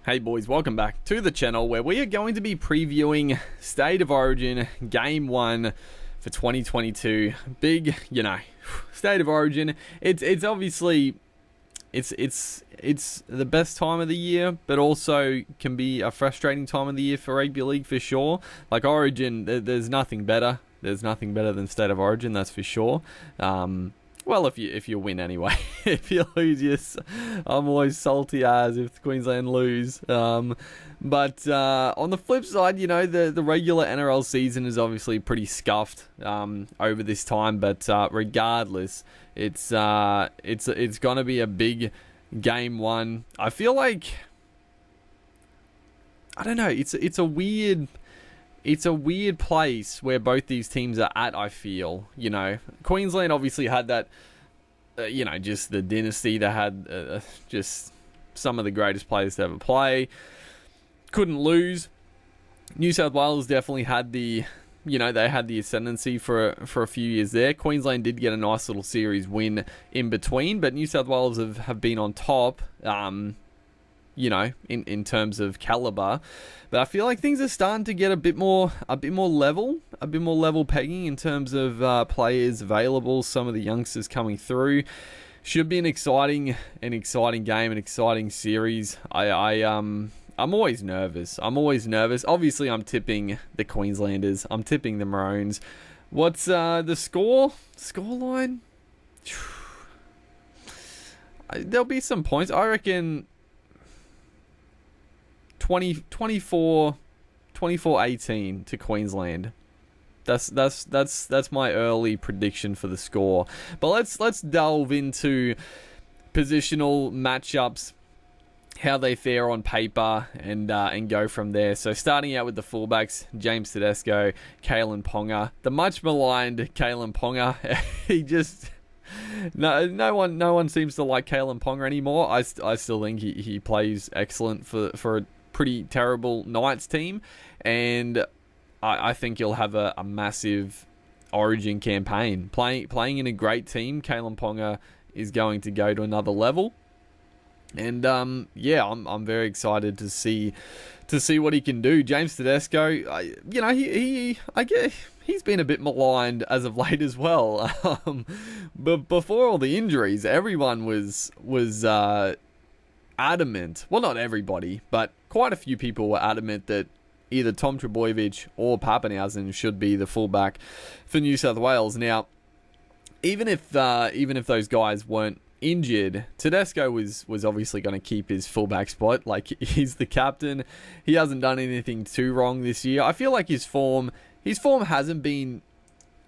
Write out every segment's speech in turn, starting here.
Hey boys, welcome back to the channel where we are going to be previewing State of Origin Game 1 for 2022. Big, State of Origin. It's obviously it's the best time of the year, but also can be a frustrating time of the year for rugby league for sure. Like Origin, there's nothing better. There's nothing better than State of Origin, that's for sure. Well, if you win anyway. If you lose, yes, I'm always salty as if Queensland lose. But on the flip side, the regular NRL season is obviously pretty scuffed over this time. But regardless, it's gonna be a big game one. I feel like, I don't know. It's a weird place where both these teams are at, I feel. Queensland obviously had that, just the dynasty. They had just some of the greatest players to ever play. Couldn't lose. New South Wales definitely had they had the ascendancy for a few years there. Queensland did get a nice little series win in between, but New South Wales have been on top, in terms of caliber. But I feel like things are starting to get a bit more level pegging in terms of players available. Some of the youngsters coming through. Should be an exciting game, an exciting series. I'm always nervous. Obviously, I'm tipping the Queenslanders. I'm tipping the Maroons. What's the score? Scoreline? There'll be some points. I reckon 24-18 to Queensland. That's my early prediction for the score. But let's delve into positional matchups, how they fare on paper, and go from there. So starting out with the fullbacks, James Tedesco, Kalen Ponga, the much maligned Kalen Ponga. He just no one seems to like Kalen Ponga anymore. I still think he plays excellent for a pretty terrible Knights team, and I think he'll have a massive Origin campaign. Playing in a great team, Kalen Ponga is going to go to another level. And I'm very excited to see what he can do. James Tedesco, I guess he's been a bit maligned as of late as well. But before all the injuries, everyone was adamant. Well, not everybody, but quite a few people were adamant that either Tom Trbojevic or Papenhuyzen should be the fullback for New South Wales. Now, even if those guys weren't injured, Tedesco was obviously going to keep his fullback spot. Like, he's the captain. He hasn't done anything too wrong this year. I feel like his form hasn't been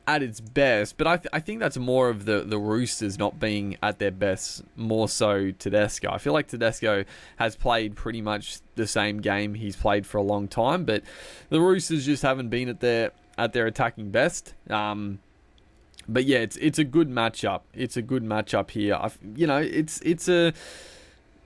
at its best, but I think that's more of the Roosters not being at their best, more so Tedesco. I feel like Tedesco has played pretty much the same game he's played for a long time, but the Roosters just haven't been at their attacking best. But yeah, it's a good matchup. It's a good matchup here.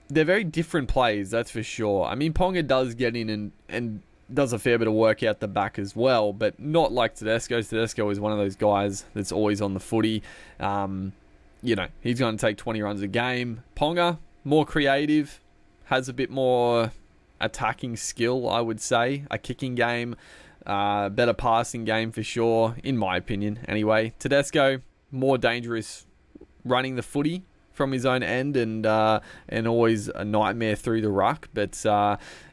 They're very different plays, that's for sure. I mean, Ponga does get in and does a fair bit of work out the back as well, but not like Tedesco. Tedesco is one of those guys that's always on the footy. He's going to take 20 runs a game. Ponga, more creative, has a bit more attacking skill, I would say. A kicking game, better passing game for sure, in my opinion. Anyway, Tedesco, more dangerous running the footy from his own end, and always a nightmare through the ruck. But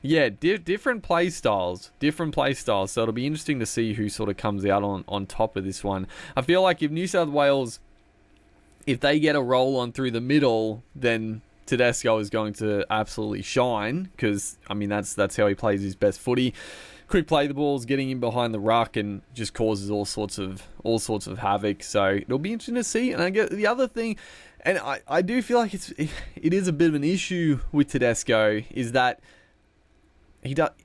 different play styles. So it'll be interesting to see who sort of comes out on top of this one. I feel like if New South Wales, if they get a roll on through the middle, then Tedesco is going to absolutely shine, because I mean that's how he plays his best footy. Quick play the balls, getting in behind the ruck, and just causes all sorts of havoc. So it'll be interesting to see. And I get the other thing, and I do feel like it is a bit of an issue with Tedesco, is that he's not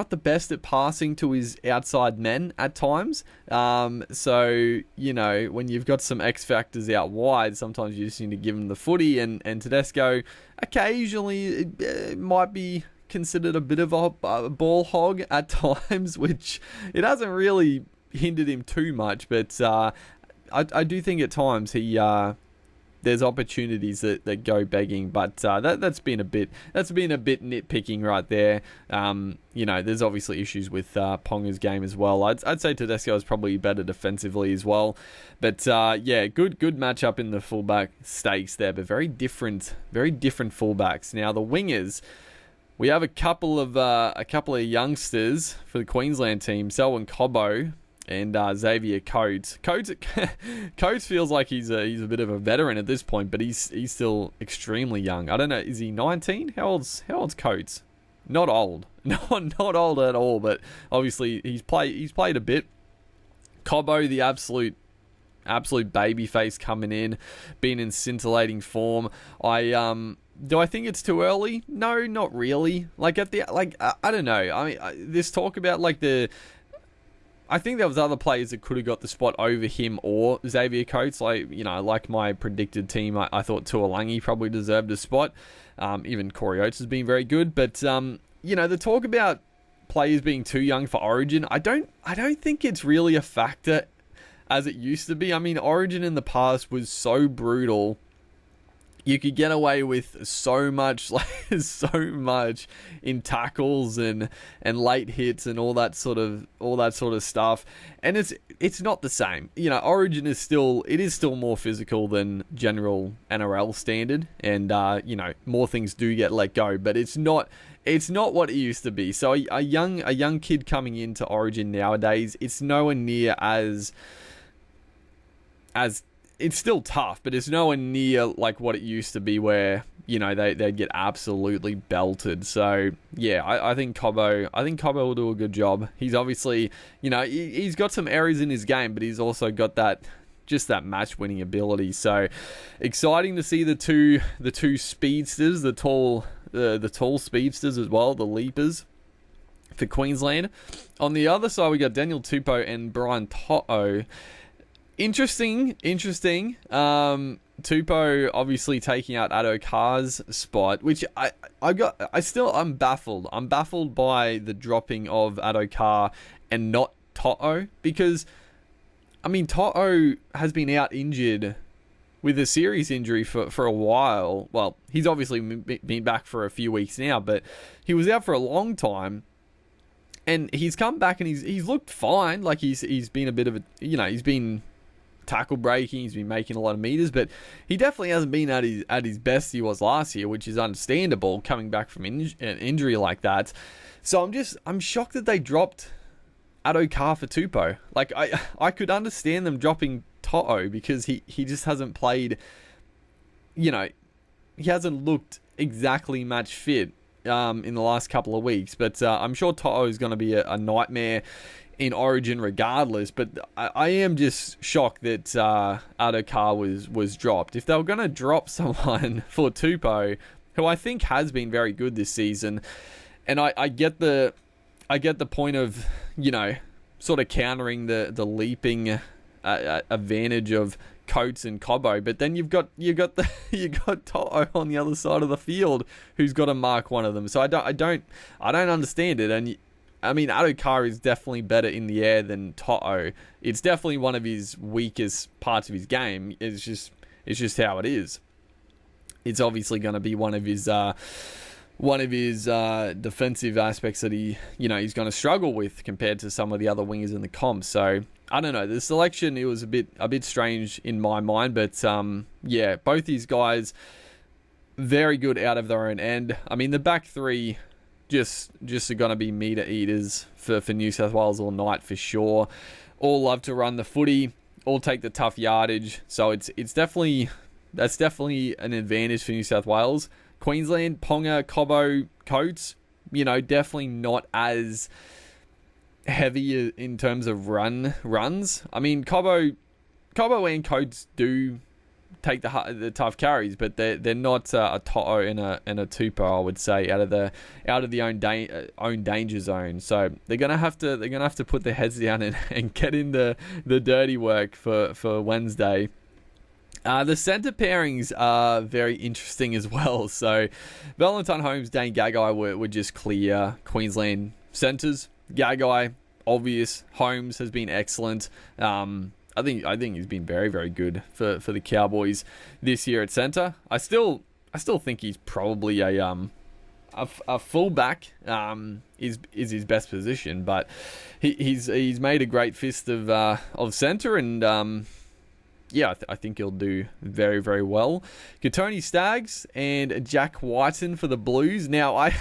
the best at passing to his outside men at times. So when you've got some X factors out wide, sometimes you just need to give him the footy. And Tedesco occasionally it might be considered a bit of a ball hog at times, which it hasn't really hindered him too much. But I do think at times he there's opportunities that go begging, but that's been a bit nitpicking right there. There's obviously issues with Ponga's game as well. I'd say Tedesco is probably better defensively as well, but good matchup in the fullback stakes there, but very different fullbacks. Now the wingers, we have a couple of youngsters for the Queensland team, Selwyn Cobbo and Xavier Coates. Coates feels like he's a bit of a veteran at this point, but he's still extremely young. I don't know, is he 19? How old's Coates? Not old, not old at all. But obviously he's played a bit. Cobbo, the absolute baby face coming in, been in scintillating form. Do I think it's too early? No, not really. I don't know. I mean, this talk about I think there was other players that could have got the spot over him or Xavier Coates. Like my predicted team, I thought Tuolangi probably deserved a spot. Even Corey Oates has been very good. But, the talk about players being too young for Origin, I don't think it's really a factor as it used to be. I mean, Origin in the past was so brutal. You could get away with so much in tackles and late hits and all that sort of stuff. And it's not the same. Origin is still more physical than general NRL standard, and more things do get let go, but it's not what it used to be. So a young kid coming into Origin nowadays, it's nowhere near as it's still tough, but it's nowhere near like what it used to be where, they'd get absolutely belted. So, yeah, I think Cobbo will do a good job. He's obviously, he's got some errors in his game, but he's also got that match-winning ability. So, exciting to see the two speedsters, the tall speedsters as well, the leapers for Queensland. On the other side, we got Daniel Tupou and Brian To'o. Interesting. Tupou obviously taking out Addo-Carr's spot, which I'm baffled. I'm baffled by the dropping of Addo-Carr and not To'o, because I mean To'o has been out injured with a serious injury for a while. Well, he's obviously been back for a few weeks now, but he was out for a long time. And he's come back and he's looked fine. Like he's been a bit of a, he's been tackle breaking, he's been making a lot of meters, but he definitely hasn't been at his best he was last year, which is understandable coming back from an injury like that. So I'm shocked that they dropped Addo-Carr for Tupou. Like I could understand them dropping To'o because he just hasn't played, he hasn't looked exactly match fit in the last couple of weeks, but I'm sure To'o is going to be a nightmare in Origin regardless. But I am just shocked that Addo-Carr was dropped. If they were going to drop someone for Tupou, who I think has been very good this season, and I get the point of sort of countering the leaping advantage of Coates and Cobbo, but then you've got To'o on the other side of the field who's got to mark one of them. So I don't understand it. And I mean, Addo-Carr is definitely better in the air than To'o. It's definitely one of his weakest parts of his game. It's just how it is. It's obviously going to be one of his defensive aspects that he's going to struggle with compared to some of the other wingers in the comp. So I don't know. The selection, it was a bit strange in my mind, but both these guys very good out of their own end. I mean, the back three just are going to be meter eaters for New South Wales all night for sure. All love to run the footy, all take the tough yardage. So that's definitely an advantage for New South Wales. Queensland, Ponga, Cobbo, Coates, definitely not as heavy in terms of runs. I mean, Cobbo and Coates do take the tough carries, but they're not a To'o and a Tupou, I would say, out of the own danger zone. So they're gonna have to put their heads down and get in the dirty work for Wednesday. The centre pairings are very interesting as well. So Valentine Holmes, Dane Gagai were just clear Queensland centres. Gagai, obvious. Holmes has been excellent. I think he's been very, very good for the Cowboys this year at center. I still think he's probably a fullback is his best position, but he's made a great fist of center, and yeah, I think he'll do very, very well. Tony Staggs and Jack Whiten for the Blues. Now, I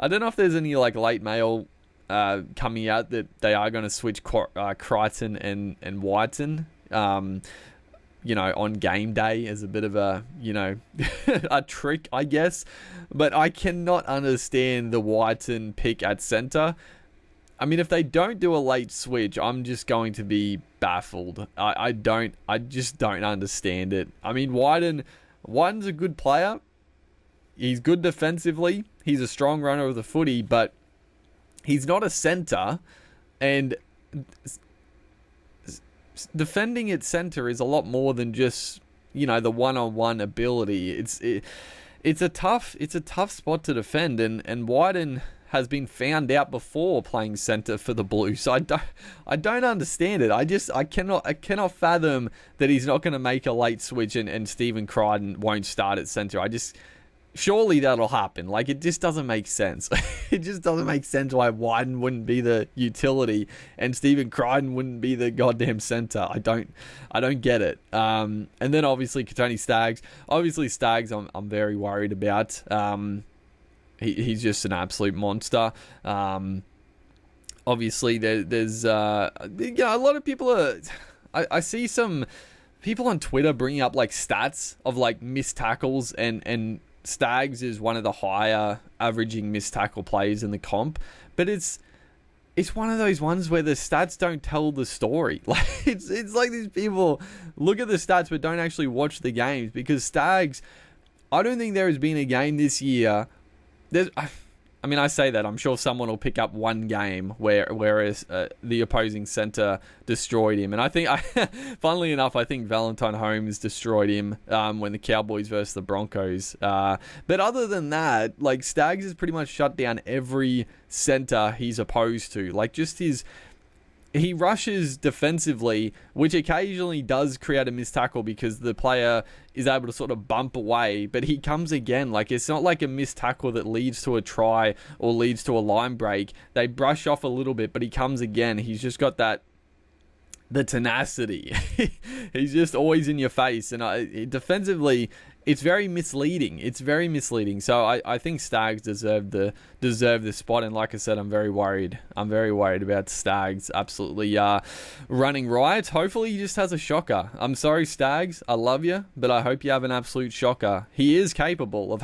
don't know if there's any like late mail coming out that they are going to switch Crichton and Whiten, on game day as a bit of a, a trick, I guess. But I cannot understand the Whiten pick at center. I mean, if they don't do a late switch, I'm just going to be baffled. I just don't understand it. I mean, Whiten's a good player. He's good defensively. He's a strong runner of the footy, but he's not a center, and defending at center is a lot more than just, the one-on-one ability. It's a tough spot to defend, and Whiten has been found out before playing center for the Blues. So I don't understand it. I cannot fathom that he's not going to make a late switch and Stephen Crichton won't start at center. Surely that'll happen. Like, it just doesn't make sense. It just doesn't make sense why Whiten wouldn't be the utility and Stephen Crichton wouldn't be the goddamn center. I don't get it. And then obviously Tony Staggs. Obviously Staggs I'm very worried about. He's just an absolute monster. Obviously, there's a lot of people are. I see some people on Twitter bringing up like stats of like missed tackles, and Staggs is one of the higher averaging missed tackle players in the comp. But it's one of those ones where the stats don't tell the story. Like it's like these people look at the stats but don't actually watch the games, because Staggs, I don't think there has been a game this year. I say that. I'm sure someone will pick up one game whereas the opposing center destroyed him. And I think, funnily enough, I think Valentine Holmes destroyed him when the Cowboys versus the Broncos. But other than that, like, Staggs has pretty much shut down every center he's opposed to. Like, just he rushes defensively, which occasionally does create a missed tackle because the player is able to sort of bump away, but he comes again. Like, it's not like a missed tackle that leads to a try or leads to a line break. They brush off a little bit, but he comes again. He's just got the tenacity. He's just always in your face, and defensively, it's very misleading. So I think Staggs deserve the spot, and like I said, I'm very worried about Staggs absolutely running riot. Hopefully he just has a shocker. I'm sorry, Staggs, I love you, but I hope you have an absolute shocker. He is capable of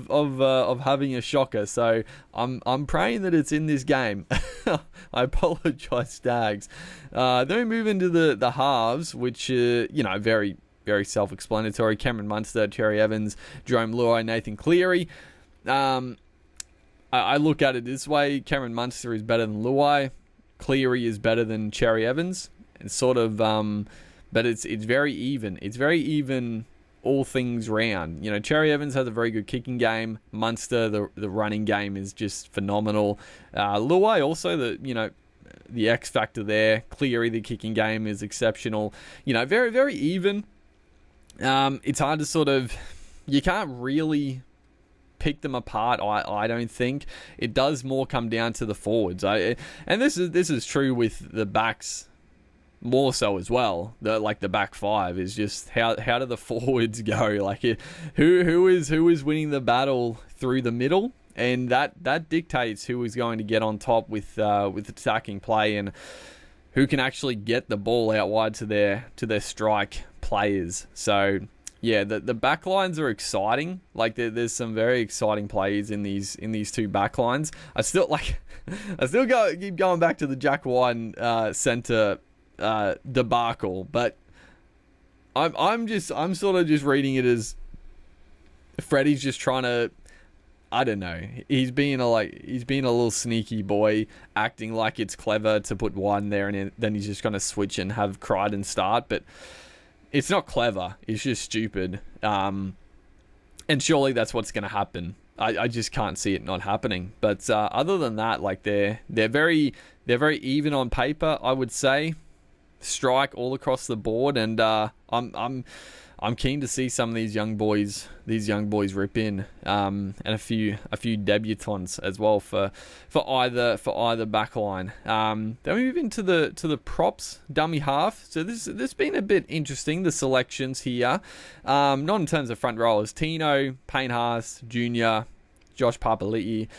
of having a shocker. So I'm praying that it's in this game. I apologize, Staggs. Then we move into the halves, which very, very self-explanatory. Cameron Munster, Cherry Evans, Jerome Luai, Nathan Cleary. I look at it this way: Cameron Munster is better than Luai, Cleary is better than Cherry Evans, and sort of, but it's very even. It's very even, all things round. Cherry Evans has a very good kicking game. Munster, the running game is just phenomenal. Luai also the X factor there. Cleary, the kicking game is exceptional. Very, very even. It's hard to sort of, you can't really pick them apart. I don't think. It does more come down to the forwards. And this is true with the backs more so as well. The back five is just how do the forwards go? Like, who is winning the battle through the middle, and that dictates who is going to get on top with attacking play and who can actually get the ball out wide to their strike players. So yeah, the back lines are exciting. Like, there's some very exciting plays in these two back lines. I still keep going back to the Jack Whiten center debacle, but I'm sort of just reading it as Freddie's just trying to, I don't know. He's being a little sneaky boy, acting like it's clever to put one there, and then he's just going to switch and have Crichton start. But it's not clever. It's just stupid. And surely that's what's going to happen. I just can't see it not happening. But other than that, like, they're very even on paper, I would say. strike all across the board, and I'm keen to see some of these young boys rip in, and a few debutants as well for either back line. Then we move into the props dummy half. So this been a bit interesting, the selections here. Not in terms of front rowers. Tino, Payne Haas, Junior, Josh Papali'i,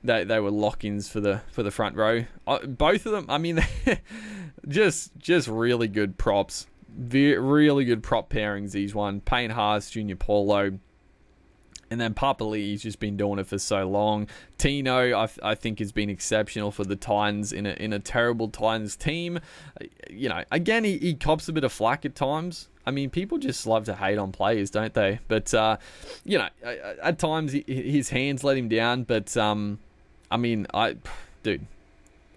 they were lock-ins for the front row. Both of them, I mean, just really good props. Really good prop pairings, these one. Payne Haas, Junior Paulo, and then Papali'i's just been doing it for so long. Tino, I think, has been exceptional for the Titans in a terrible Titans team. Again, he cops a bit of flack at times. I mean, people just love to hate on players, don't they? But, at times his hands let him down. But,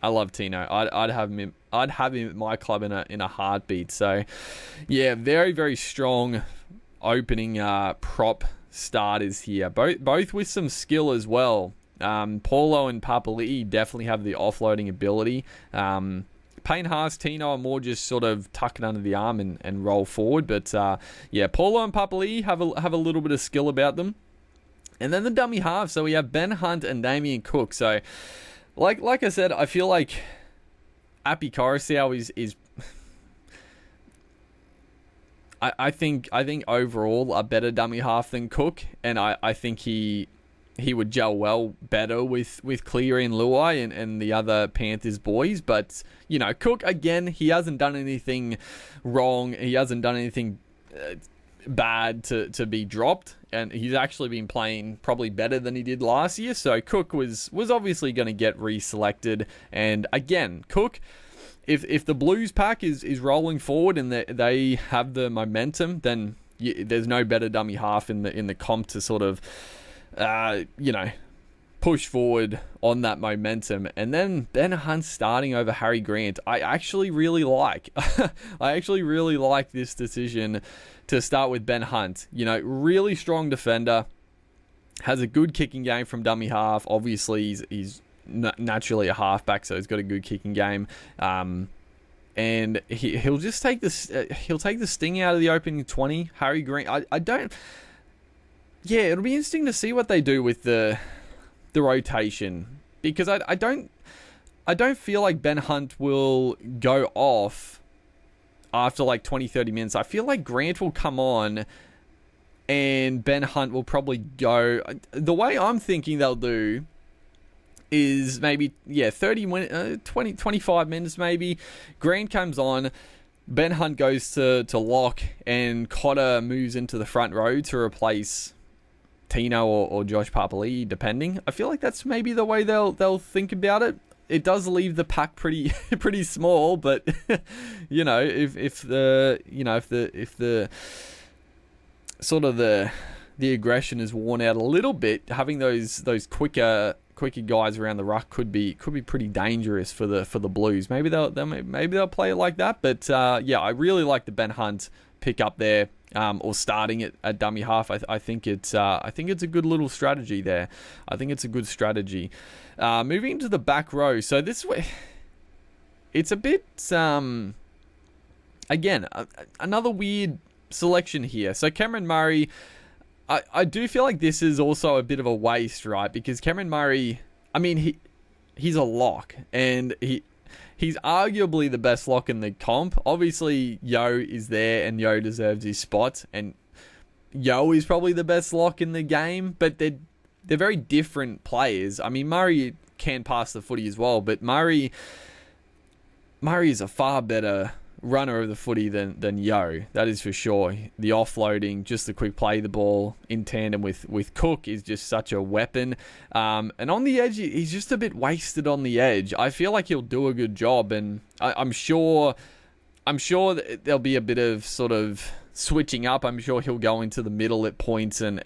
I love Tino. I'd have him at my club in a heartbeat. So, yeah, very, very strong opening prop starters here. Both with some skill as well. Paulo and Papali'i definitely have the offloading ability. Payne Haas, Tino are more just sort of tuck it under the arm and roll forward. But, Paulo and Papali'i have a little bit of skill about them. And then the dummy half. So we have Ben Hunt and Damien Cook. So, like I said, I feel like Api Koroisau is I think overall a better dummy half than Cook, and I think he would gel well better with Cleary and Luai and the other Panthers boys. But Cook, again, he hasn't done anything wrong. He hasn't done anything bad to be dropped, and he's actually been playing probably better than he did last year. So Cook was obviously going to get reselected. And again, Cook, if the Blues pack is rolling forward and they have the momentum, then there's no better dummy half in the comp to sort of push forward on that momentum. And then Ben Hunt starting over Harry Grant, I actually really like this decision to start with Ben Hunt. Really strong defender, has a good kicking game from dummy half. Obviously, he's naturally a halfback, so he's got a good kicking game. And he'll just take this. He'll take the sting out of the opening 20. Harry Grant, I don't. Yeah, it'll be interesting to see what they do with the rotation, because I don't feel like Ben Hunt will go off after like 20-30 minutes. I feel like Grant will come on and Ben Hunt will probably go. The way I'm thinking they'll do is maybe 30 minutes, 25 minutes maybe. Grant comes on, Ben Hunt goes to lock, and Cotter moves into the front row to replace Tino or Josh Papali'i, depending. I feel like that's maybe the way they'll think about it. It does leave the pack pretty small, but if the sort of the aggression is worn out a little bit, having those quicker guys around the ruck could be pretty dangerous for the Blues. Maybe they'll play it like that. But I really like the Ben Hunt pick up there, or starting it at dummy half. I think it's a good little strategy there. I think it's a good strategy. Moving into the back row. So this way, it's a bit again another weird selection here. So Cameron Murray, I do feel like this is also a bit of a waste, right? Because Cameron Murray, I mean, he's a lock, and he's arguably the best lock in the comp. Obviously, Yo is there, and Yo deserves his spot, and Yo is probably the best lock in the game, but they're very different players. I mean, Murray can pass the footy as well, but Murray is a far better runner of the footy than Yo, that is for sure. The offloading, just the quick play the ball in tandem with Cook is just such a weapon. And on the edge, he's just a bit wasted on the edge. I feel like he'll do a good job, and I'm sure that there'll be a bit of sort of switching up. I'm sure he'll go into the middle at points and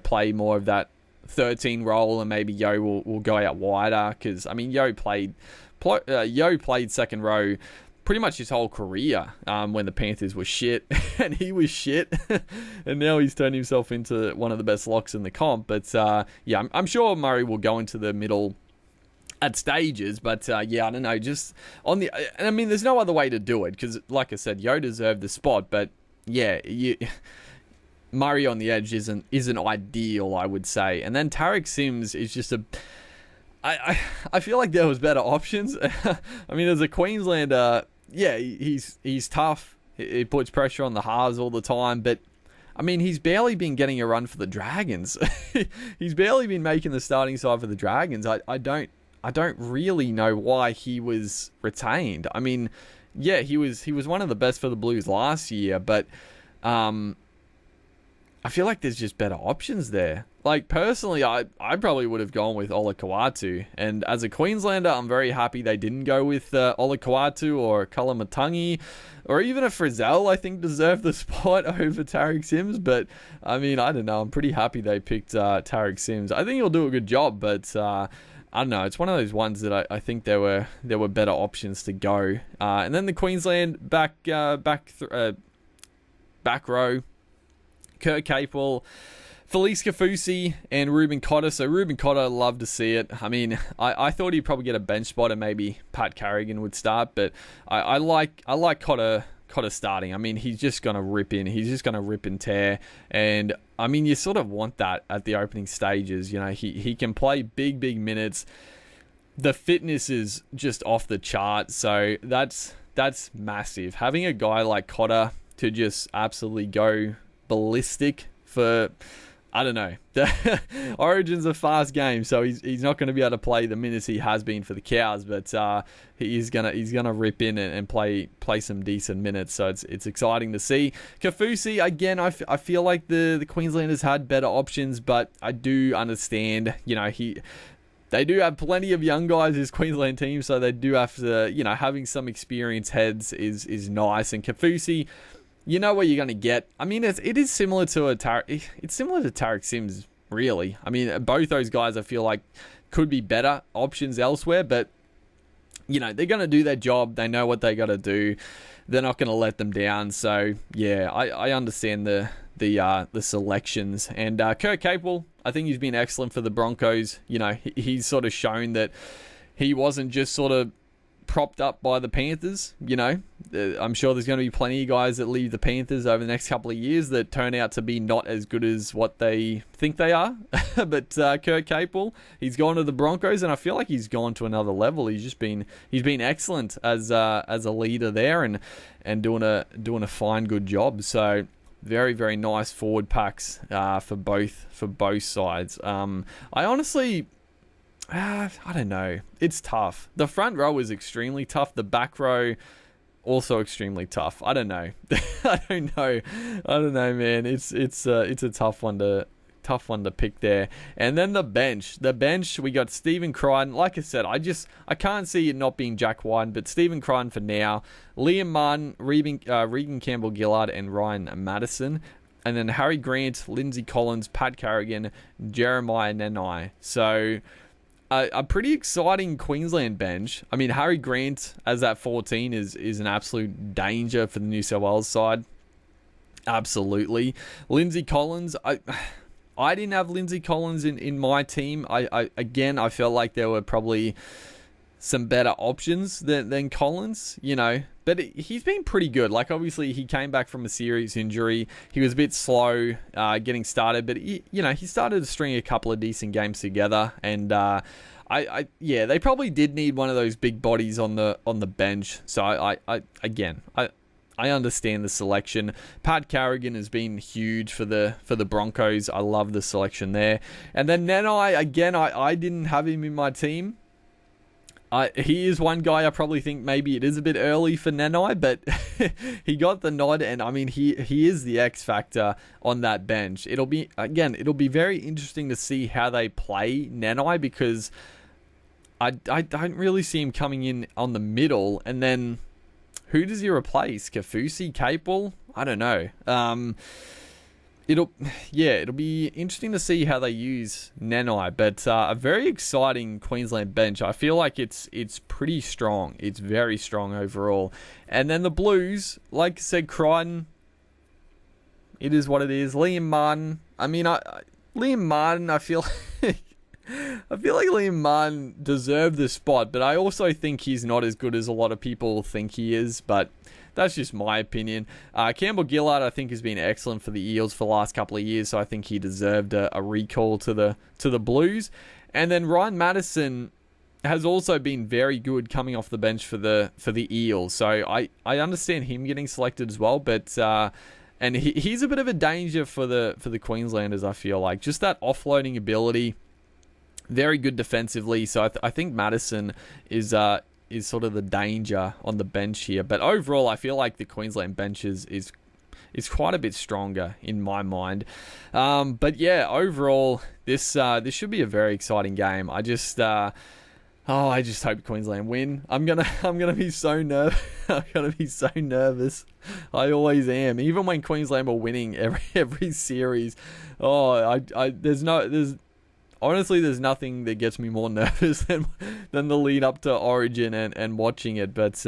play more of that 13 role, and maybe Yo will go out wider, because I mean Yo played second row pretty much his whole career when the Panthers were shit and he was shit, and now he's turned himself into one of the best locks in the comp. But I'm sure Murray will go into the middle at stages, but yeah, I don't know. Just on the, and I mean, there's no other way to do it because, like I said, Yo deserved the spot, but yeah, Murray on the edge isn't ideal, I would say. And then Tariq Sims is just a. I feel like there was better options. I mean, as a Queenslander, yeah, he's tough. He puts pressure on the halves all the time, but I mean, he's barely been getting a run for the Dragons. He's barely been making the starting side for the Dragons. I don't really know why he was retained. I mean, yeah, he was one of the best for the Blues last year, but I feel like there's just better options there. Like, personally, I probably would have gone with Ola Kawatu. And as a Queenslander, I'm very happy they didn't go with Ola Kawatu or Kalamatangi. Or even a Frizzell, I think, deserved the spot over Tariq Sims. But, I mean, I don't know. I'm pretty happy they picked Tariq Sims. I think he'll do a good job, but I don't know. It's one of those ones that I think there were better options to go. And then the Queensland back row, Kurt Capewell, Felice Kafusi, and Ruben Cotter. So Ruben Cotter, love to see it. I mean, I thought he'd probably get a bench spot and maybe Pat Carrigan would start, but I like Cotter starting. I mean, he's just going to rip in. He's just going to rip and tear. And, I mean, you sort of want that at the opening stages. You know, he can play big minutes. The fitness is just off the chart. So that's massive. Having a guy like Cotter to just absolutely go ballistic for, I don't know. Origin's a fast game, so he's not going to be able to play the minutes he has been for the Cows, but he's gonna rip in and play some decent minutes. So it's exciting to see. Kafusi, again, I feel like the Queenslanders had better options, but I do understand. You know, they do have plenty of young guys as Queensland team, so they do have to, you know, having some experienced heads is nice. And Kafusi, you know what you're going to get. I mean, it is similar to Tariq Sims, really. I mean, both those guys I feel like could be better options elsewhere, but, you know, they're going to do their job. They know what they got to do. They're not going to let them down. So, yeah, I understand the selections. And Kurt Capewell, I think he's been excellent for the Broncos. You know, he's sort of shown that he wasn't just sort of propped up by the Panthers. You know, I'm sure there's going to be plenty of guys that leave the Panthers over the next couple of years that turn out to be not as good as what they think they are. But Kurt Capewell, he's gone to the Broncos, and I feel like he's gone to another level. He's been excellent as a leader there and doing a fine good job. So very, very nice forward packs for both sides. I honestly, I don't know. It's tough. The front row is extremely tough. The back row also extremely tough. I don't know. I don't know, man. It's a tough one to pick there. And then the bench. We got Stephen Crichton. Like I said, I can't see it not being Jack White, but Stephen Crichton for now. Liam Martin, Regan Campbell-Gillard, and Ryan Madison. And then Harry Grant, Lindsay Collins, Pat Carrigan, Jeremiah Nanai. So a pretty exciting Queensland bench. I mean, Harry Grant as that 14 is an absolute danger for the New South Wales side. Absolutely. Lindsay Collins, I didn't have Lindsay Collins in my team. I felt like there were probably some better options than Collins, you know. But he's been pretty good. Like, obviously, he came back from a serious injury. He was a bit slow getting started, but he started to string a couple of decent games together. And they probably did need one of those big bodies on the bench. So I understand the selection. Pat Carrigan has been huge for the Broncos. I love the selection there. And then Nanai, again, I didn't have him in my team. He is one guy I probably think maybe it is a bit early for Nanai, but he got the nod, and I mean he is the X factor on that bench. It'll be very interesting to see how they play Nanai, because I don't really see him coming in on the middle, and then who does he replace? Kafusi, Capewell? I don't know. It'll be interesting to see how they use Nanai, but a very exciting Queensland bench. I feel like it's pretty strong. It's very strong overall. And then the Blues, like I said, Crichton, it is what it is. Liam Martin, I mean, Liam Martin, I feel I feel like Liam Martin deserved the spot, but I also think he's not as good as a lot of people think he is, but that's just my opinion. Campbell Gillard, I think, has been excellent for the Eels for the last couple of years, so I think he deserved a recall to the Blues. And then Ryan Madison has also been very good coming off the bench for the Eels, so I understand him getting selected as well, but and he's a bit of a danger for the Queenslanders. I feel like just that offloading ability, very good defensively. So I think Madison is sort of the danger on the bench here. But overall, I feel like the Queensland bench is quite a bit stronger in my mind. But yeah, overall, this should be a very exciting game. I just hope Queensland win. I'm gonna be so nervous. I'm gonna be so nervous. I always am. Even when Queensland were winning every series. Honestly, there's nothing that gets me more nervous than the lead up to Origin and watching it. But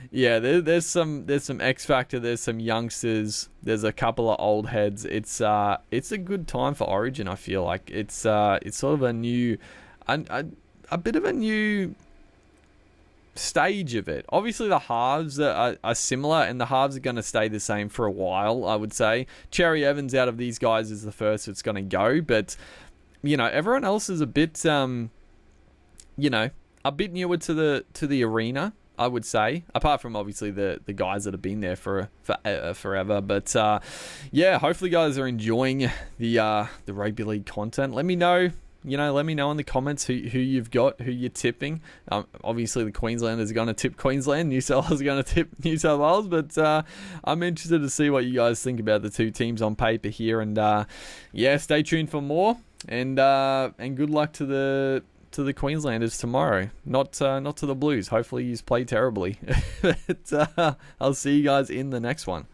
yeah, there's some X Factor. There's some youngsters. There's a couple of old heads. It's a good time for Origin. I feel like it's sort of a new, a bit of a new stage of it. Obviously, the halves are similar, and the halves are going to stay the same for a while. I would say Cherry Evans out of these guys is the first that's going to go, but everyone else is a bit, a bit newer to the arena, I would say, apart from obviously the guys that have been there for forever. But yeah, hopefully you guys are enjoying the rugby league content. Let me know. Let me know in the comments who you've got, who you're tipping. Obviously, the Queenslanders are going to tip Queensland. New South Wales are going to tip New South Wales. But I'm interested to see what you guys think about the two teams on paper here. And yeah, stay tuned for more. And good luck to the Queenslanders tomorrow. Not to the Blues. Hopefully, you play terribly. But I'll see you guys in the next one.